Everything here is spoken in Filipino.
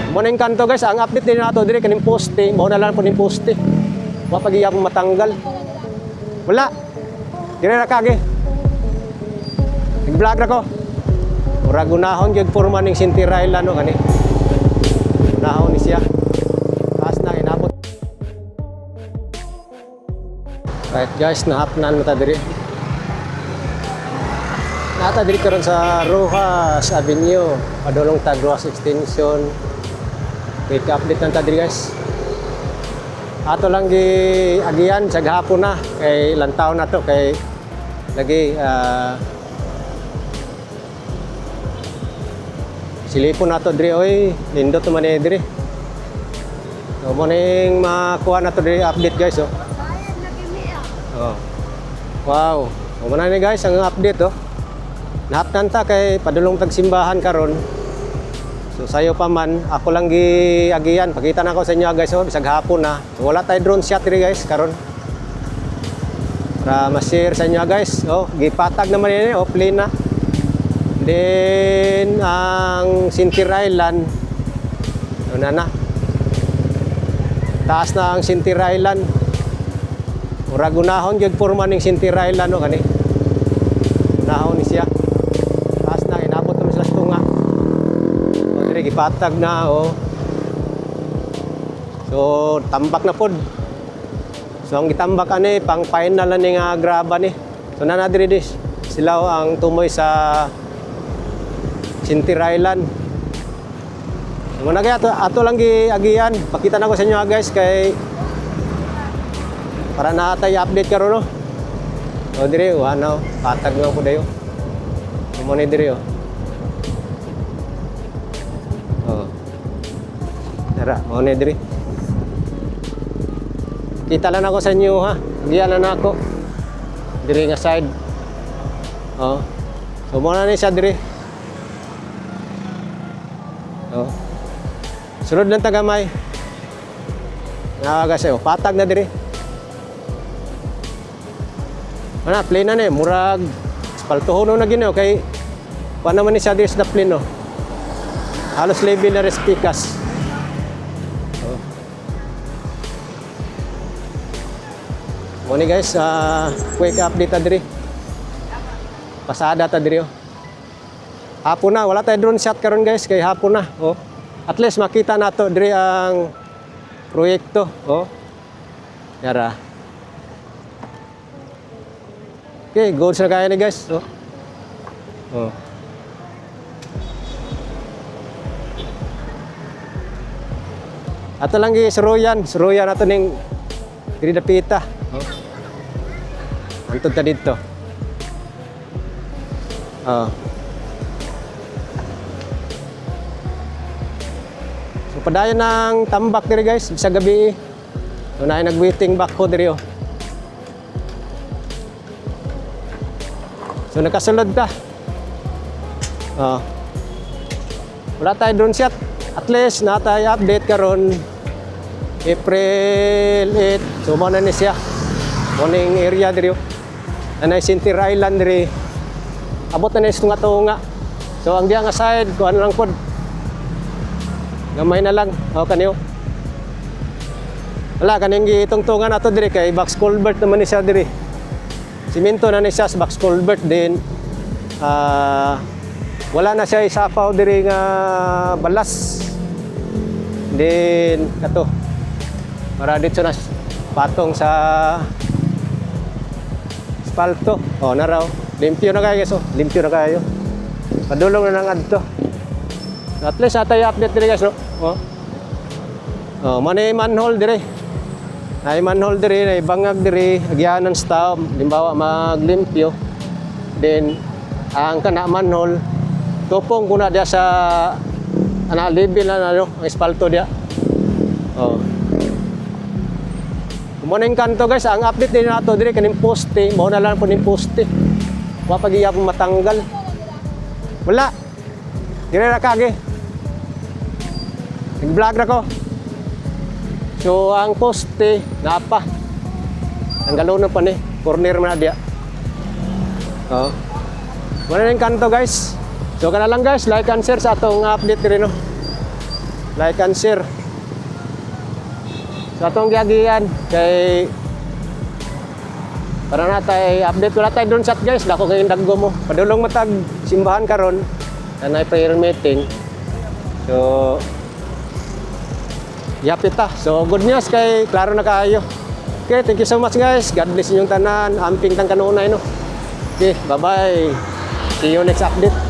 Mo na yung kanto guys, ang update din nato dire kaning poste, mao na lang po ning poste. Wa pa gyapon matanggal. Wala. Dire ra kage. Nag-vlog ra ko. Mura gunahon gyud forma ning Sintirailan no kani. Gunahon ni siya. Taas na inabot. Right guys, naapnan mo ta dire. Nata diri karon sa Rojas Avenue, padulong Tagros Extension. Quick update lang ta diri guys. Ato lang gi agian sa gahapon na kay ilang taon na to kay lagi silipon nato diri oy, nindot man diri. So mo ning makuha nato diri update guys oh. Oh. Wow. Mo na ni guys ang update oh. Nahaptan ta kay padulong tagsimbahan karon. So sayo pa man, ako lang giagian. Pakita na ko sa inyo guys oh, bisag hapon na. So, wala tay drone shot diri guys karon. Para ma-share sa inyo guys. Oh, gipatag naman ini oh, plain na. Then ang Sintirailan. Ano na. Taas na ang Sintirailan. Mura gunahon gyud forma ning Sintirailan no kani. Gunahon ni siya. Taas na inabot naman sa tunga. Gipatag na oh. So tambak na pod. So ang gitambak ani pang final na ning graba ni. So na diri dis sila ang tumoy sa Sintirailan. Muna kaya ato lang giagian. Pakita na ko sa inyo guys kay para natay update karon no. O diri ano patag lang po dayo. Mo ni diri oh. Tara, mo na diri. Kita lang ako sa inyo ha. Giyan na ako. Diri nga side. Oh. So mo na ni siya diri. Oh. Sunod lang tagamay. Kasi oh, patag na diri. Ana, plain na ni, murag spaltohon na ginaw kay pa naman ni siya diri sa plain no. Halos level na respikas. Muna guys, quick update ta diri. Pasada ta diri oh. Hapon na, wala tayo drone shot karon guys, kay hapon na oh. At least makita nato diri ang proyekto oh. Yara. Okay, good sa kaya ni guys oh. Oh. Ato lang gi suruyan ato ning diri dapita. Oh. Antod ta dito. Oh. So padayon ng tambak diri guys sa gabi. So naay nag-waiting back ko diri oh. So nakasulod ta. Oh. Wala tayo drone shot. At least na tayo update karon April 8. So mo na ni siya. Morning area diri. Anay Sintirailan diri. Abot na ni tunga-tunga. So ang diya nga side ko ano lang pod. Gamay na lang. O kaniyo. Wala kaning gitungtungan ato diri kay box culvert naman ni siya diri. Simento na ni siya sa box culvert din. Wala na siya isapaw diri nga balas. Then kato. Para dito na patong sa asfalto. Oh, naraw. Limpyo na kayo guys. Oh. Limpyo na kayo. Padulong na nang adto. At least atay update diri guys, no? Oh. Oh, manay manhole diri. Ay manhole diri, ay bangag diri, agyanan sa tao, limbawa maglimpyo. Then ang kana manhole tupong kuna dia sa ana level na ano, asfalto dia. Oh. Morning kanto guys, ang update din nato diri kaning poste, mao na lang po ning poste. Wa pa gyapon matanggal. Wala. Dire ra kage. Nag-vlog ra ko. So ang poste napa. Tanggalon na pa ni, corner man na dia. Oh. Morning kanto guys. So kana lang guys, like and share sa atong update diri no. like and share. Sa atong giagian kay para na tayo update wala tayo doon chat guys, dako kay daggo mo. Padulong matag simbahan karon, na prayer meeting. So yapit ta. So good news kay klaro na kaayo. Okay, thank you so much guys. God bless inyong tanan. Amping tang kanunay no. Okay, bye-bye. See you next update.